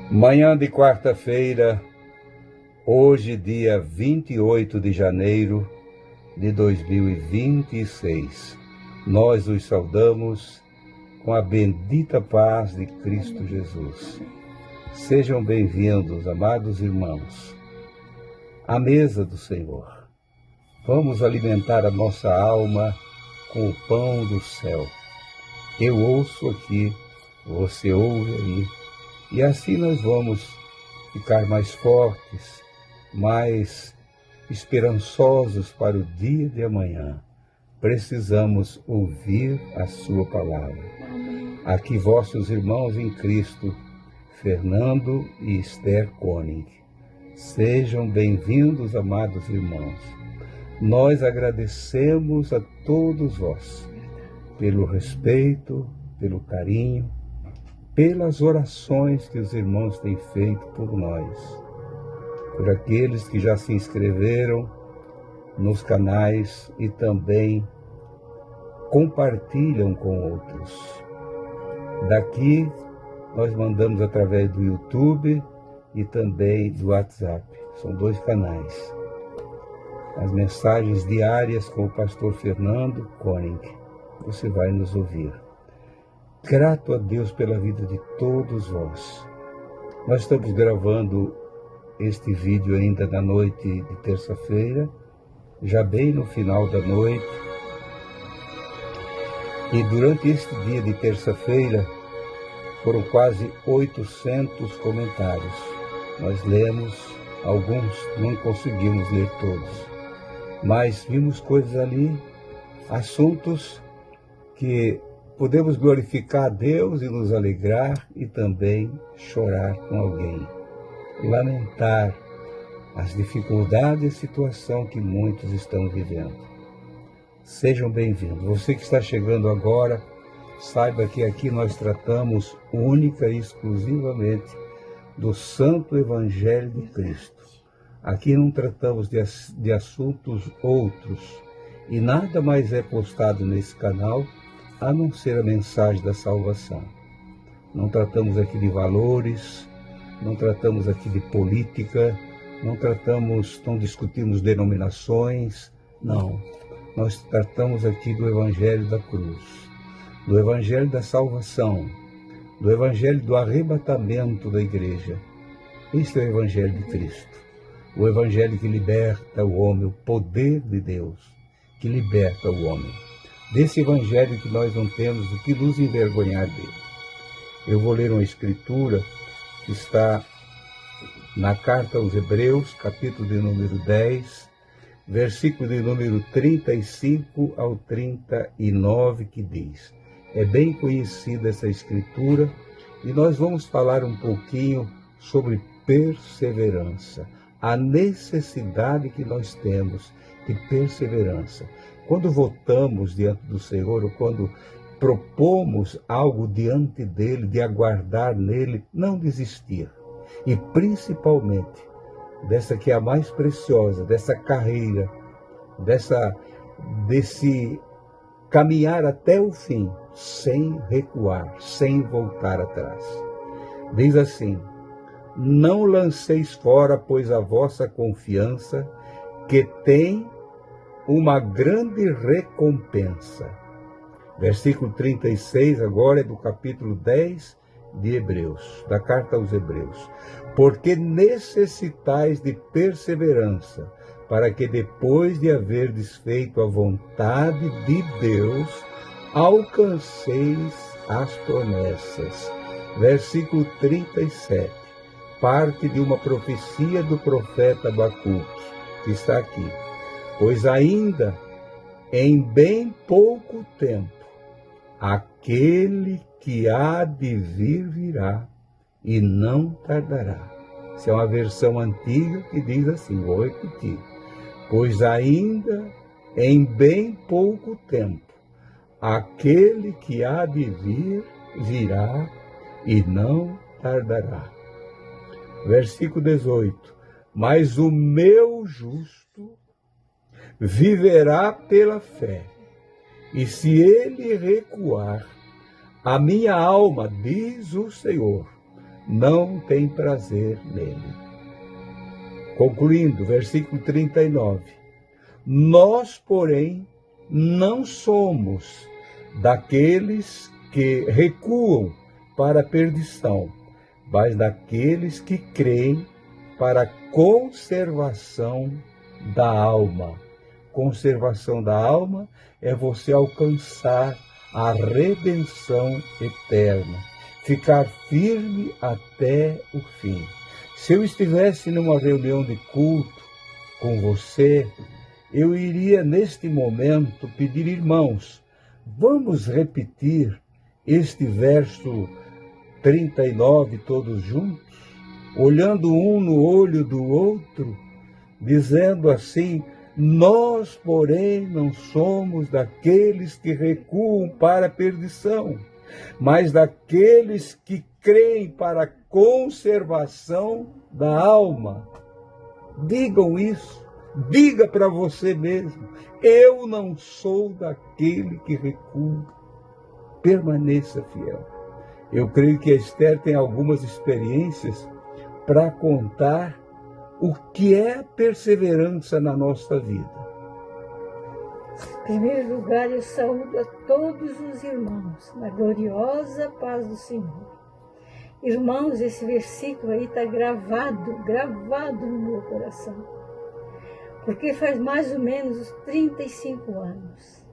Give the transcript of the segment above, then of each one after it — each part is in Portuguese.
Manhã de quarta-feira, hoje dia 28 de janeiro de 2026. Nós os saudamos com a bendita paz de Cristo Jesus. Sejam bem-vindos, amados irmãos, à mesa do Senhor. Vamos alimentar a nossa alma com o pão do céu. Eu ouço aqui, você ouve aí. E assim nós vamos ficar mais fortes, mais esperançosos para o dia de amanhã. Precisamos ouvir a sua palavra. Aqui vossos irmãos em Cristo, Fernando e Esther Koenig. Sejam bem-vindos, amados irmãos. Nós agradecemos a todos vós pelo respeito, pelo carinho, pelas orações que os irmãos têm feito por nós, por aqueles que já se inscreveram nos canais e também compartilham com outros. Daqui nós mandamos através do YouTube e também do WhatsApp. São 2 canais. As mensagens diárias com o pastor Fernando Koenig. Você vai nos ouvir. Grato a Deus pela vida de todos vós. Nós estamos gravando este vídeo ainda na noite de terça-feira, já bem no final da noite. E durante este dia de terça-feira, foram quase 800 comentários. Nós lemos alguns, não conseguimos ler todos. Mas vimos coisas ali, assuntos que podemos glorificar a Deus e nos alegrar e também chorar com alguém. Lamentar as dificuldades e situação que muitos estão vivendo. Sejam bem-vindos. Você que está chegando agora, saiba que aqui nós tratamos única e exclusivamente do Santo Evangelho de Cristo. Aqui não tratamos de assuntos outros e nada mais é postado nesse canal a não ser a mensagem da salvação. Não tratamos aqui de valores, não tratamos aqui de política, não discutimos denominações, não. Nós tratamos aqui do Evangelho da cruz, do Evangelho da salvação, do Evangelho do arrebatamento da igreja. Este é o Evangelho de Cristo, o Evangelho que liberta o homem, o poder de Deus que liberta o homem. Desse Evangelho que nós não temos o que nos envergonhar dele. Eu vou ler uma escritura que está na carta aos Hebreus, capítulo de número 10, versículo de número 35 ao 39, que diz: é bem conhecida essa escritura e nós vamos falar um pouquinho sobre perseverança, a necessidade que nós temos de perseverança. Quando votamos diante do Senhor, ou quando propomos algo diante dele, de aguardar nele, não desistir. E principalmente, dessa que é a mais preciosa, dessa carreira, desse caminhar até o fim, sem recuar, sem voltar atrás. Diz assim: não lanceis fora, pois, a vossa confiança, que tem uma grande recompensa. Versículo 36 agora é do capítulo 10 de Hebreus, da carta aos Hebreus. Porque necessitais de perseverança, para que depois de haver desfeito a vontade de Deus, alcanceis as promessas. Versículo 37, parte de uma profecia do profeta Abacuque, que está aqui. Pois ainda em bem pouco tempo, aquele que há de vir virá e não tardará. Essa é uma versão antiga que diz assim, vou repetir. Pois ainda em bem pouco tempo, aquele que há de vir virá e não tardará. Versículo 18. Mas o meu justo viverá pela fé, e se ele recuar, a minha alma, diz o Senhor, não tem prazer nele. Concluindo, versículo 39. Nós, porém, não somos daqueles que recuam para a perdição, mas daqueles que creem para a conservação da alma. Conservação da alma é você alcançar a redenção eterna, ficar firme até o fim. Se eu estivesse numa reunião de culto com você, eu iria neste momento pedir, irmãos, vamos repetir este verso 39 todos juntos, olhando um no olho do outro, dizendo assim: nós, porém, não somos daqueles que recuam para a perdição, mas daqueles que creem para a conservação da alma. Digam isso, diga para você mesmo: eu não sou daquele que recua. Permaneça fiel. Eu creio que a Esther tem algumas experiências para contar o que é perseverança na nossa vida. Em primeiro lugar, eu saúdo a todos os irmãos, na gloriosa paz do Senhor. Irmãos, esse versículo aí está gravado no meu coração. Porque faz mais ou menos 35 anos.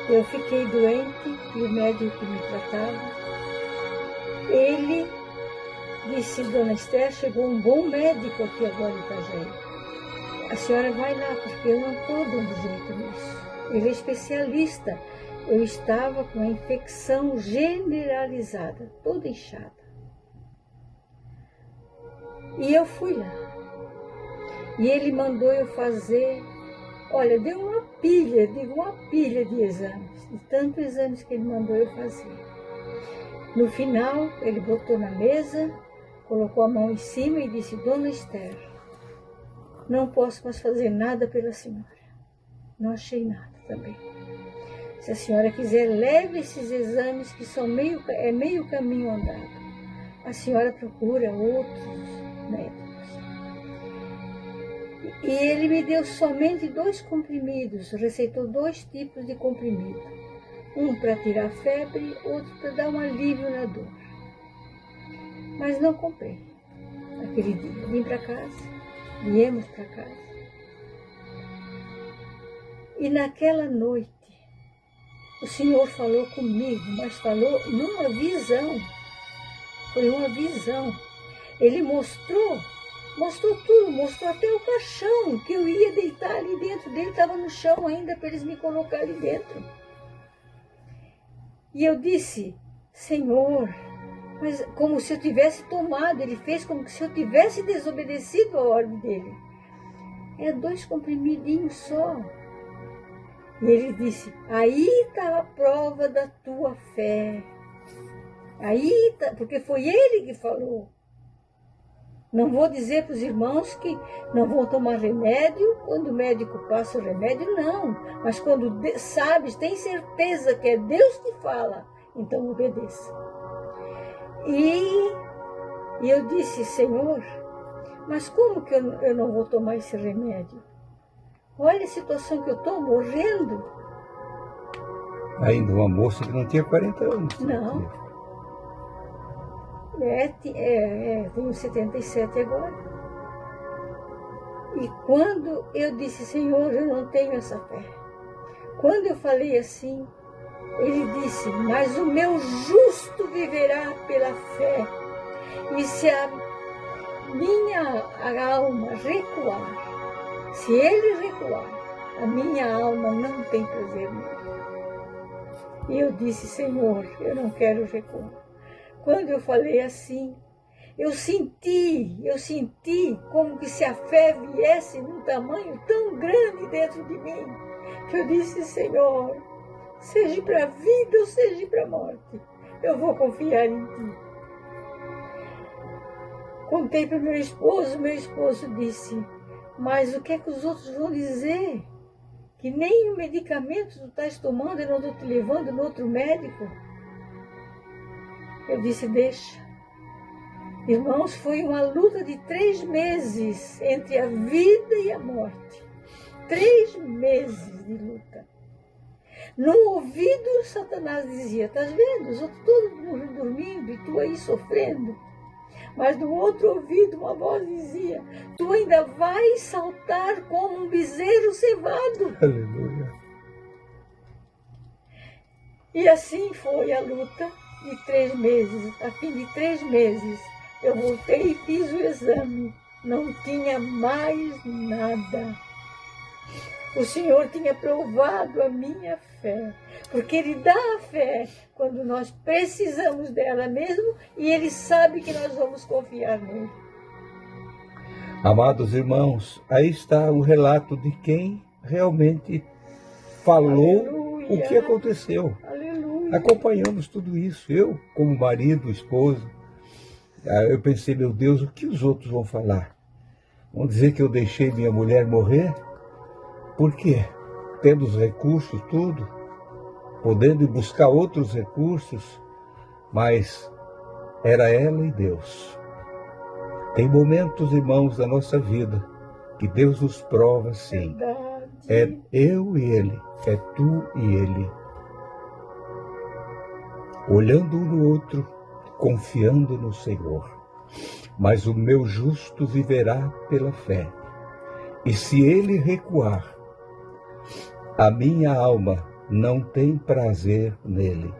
Eu fiquei doente e o médico que me tratava, ele disse: Dona Esther, chegou um bom médico aqui agora em Itajaí. A senhora vai lá, porque eu não estou dando jeito nisso. Ele é especialista. Eu estava com a infecção generalizada, toda inchada. E eu fui lá. E ele mandou eu fazer, olha, deu uma pilha de exames, de tantos exames que ele mandou eu fazer. No final, ele botou na mesa, colocou a mão em cima e disse: Dona Esther, não posso mais fazer nada pela senhora. Não achei nada também. Se a senhora quiser, leve esses exames que são meio caminho andado. A senhora procura outros médicos. E ele me deu somente 2 comprimidos, receitou 2 tipos de comprimido. Um para tirar a febre, outro para dar um alívio na dor. Mas não comprei. Aquele dia, viemos para casa. E naquela noite, o Senhor falou comigo, mas falou numa visão. Foi uma visão. Ele mostrou tudo, mostrou até o caixão que eu ia deitar ali dentro dele, estava no chão ainda para eles me colocar ali dentro. E eu disse: Senhor, mas como se eu tivesse tomado, ele fez como se eu tivesse desobedecido a ordem dele. É 2 comprimidinhos só. E ele disse: aí está a prova da tua fé. Aí está, porque foi ele que falou. Não vou dizer para os irmãos que não vão tomar remédio quando o médico passa o remédio, não. Mas quando sabes, tem certeza que é Deus que fala, então obedeça. E eu disse: Senhor, mas como que eu não vou tomar esse remédio? Olha a situação que eu estou, morrendo. Ainda uma moça que não tinha 40 anos. Não. Tenho 77 agora. E quando eu disse: Senhor, eu não tenho essa fé. Quando eu falei assim, ele disse: mas o meu justo viverá pela fé. E se a minha alma recuar, se ele recuar, a minha alma não tem prazer nele. E eu disse: Senhor, eu não quero recuar. Quando eu falei assim, eu senti como que se a fé viesse num tamanho tão grande dentro de mim, que eu disse: Senhor, seja para a vida ou seja para a morte, eu vou confiar em Ti. Contei para o meu esposo disse: mas o que é que os outros vão dizer? Que nem o medicamento tu estás tomando, eu não estou te levando no outro médico? Eu disse: deixa, Irmãos, foi uma luta de 3 meses entre a vida e a morte. 3 meses de luta. No ouvido, Satanás dizia: estás vendo? Os outros todos dormindo e tu aí sofrendo. Mas no outro ouvido, uma voz dizia: tu ainda vais saltar como um bezerro cevado. Aleluia. E assim foi a luta de 3 meses. A fim de 3 meses, eu voltei e fiz o exame. Não tinha mais nada. O Senhor tinha provado a minha fé, porque Ele dá a fé quando nós precisamos dela mesmo, e Ele sabe que nós vamos confiar nele. Amados irmãos, aí está o relato de quem realmente falou. Aleluia. O que aconteceu. Aleluia. Acompanhamos tudo isso. Eu, como marido, esposo, eu pensei, meu Deus, o que os outros vão falar? Vão dizer que eu deixei minha mulher morrer? Por quê? Tendo os recursos, tudo, podendo ir buscar outros recursos, mas era ela e Deus. Tem momentos, irmãos, da nossa vida que Deus nos prova assim. Verdade. É eu e Ele, é tu e Ele. Olhando um no outro, confiando no Senhor. Mas o meu justo viverá pela fé. E se ele recuar, a minha alma não tem prazer nele.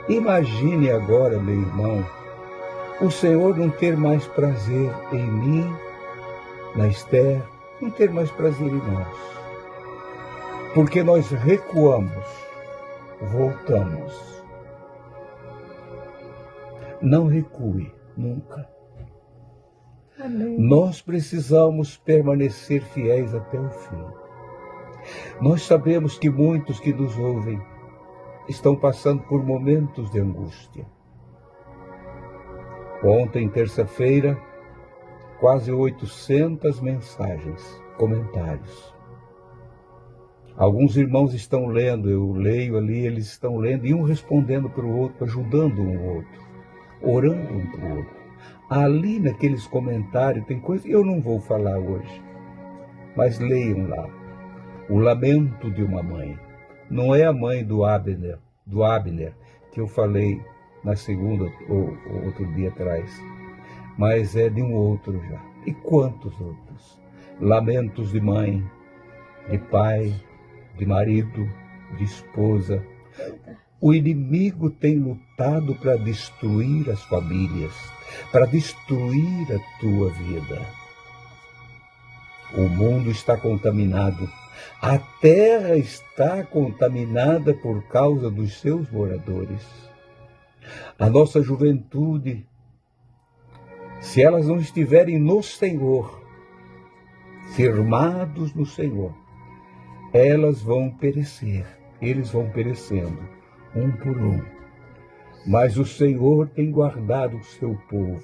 Imagine agora, meu irmão, o Senhor não ter mais prazer em mim, na Esther, não ter mais prazer em nós. Porque nós recuamos, voltamos. Não recue, nunca. Amém. Nós precisamos permanecer fiéis até o fim. Nós sabemos que muitos que nos ouvem estão passando por momentos de angústia. Ontem, terça-feira, quase 800 mensagens, comentários. Alguns irmãos estão lendo, eu leio ali, eles estão lendo, e um respondendo para o outro, ajudando um ao outro, orando um para o outro. Ali naqueles comentários tem coisa que eu não vou falar hoje, mas leiam lá. O lamento de uma mãe. Não é a mãe do Abner, que eu falei na segunda ou outro dia atrás, mas é de um outro já. E quantos outros? Lamentos de mãe, de pai, de marido, de esposa. O inimigo tem lutado para destruir as famílias, para destruir a tua vida. O mundo está contaminado. A terra está contaminada por causa dos seus moradores. A nossa juventude, se elas não estiverem no Senhor, firmados no Senhor, elas vão perecer, eles vão perecendo, um por um. Mas o Senhor tem guardado o seu povo.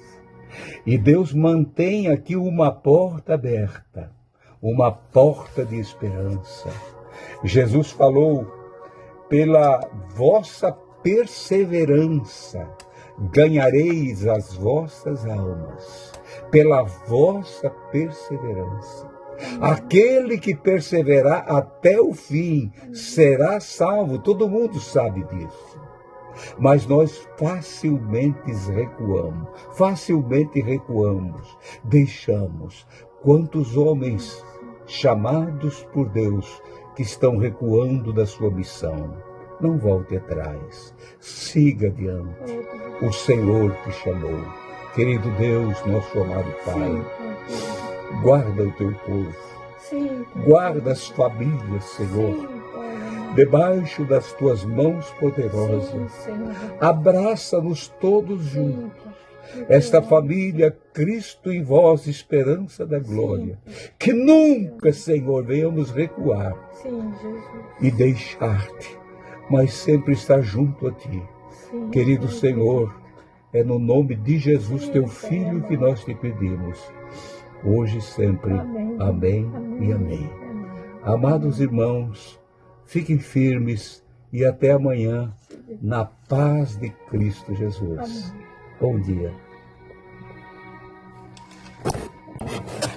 E Deus mantém aqui uma porta aberta, uma porta de esperança. Jesus falou: pela vossa perseverança ganhareis as vossas almas. Pela vossa perseverança. Aquele que perseverar até o fim será salvo. Todo mundo sabe disso. Mas nós facilmente recuamos, deixamos. Quantos homens chamados por Deus que estão recuando da sua missão? Não volte atrás, siga adiante. O Senhor te chamou. Querido Deus, nosso amado Pai, guarda o teu povo, guarda as famílias, Senhor, debaixo das tuas mãos poderosas. Abraça-nos todos juntos. Esta família, Cristo em vós, esperança da glória. Que nunca, Senhor, venhamos recuar e deixar-te, mas sempre estar junto a ti. Querido Senhor, é no nome de Jesus, teu Filho, que nós te pedimos. Hoje e sempre. Amém e amém. Amados irmãos, fiquem firmes e até amanhã, na paz de Cristo Jesus. Bom dia. Amém.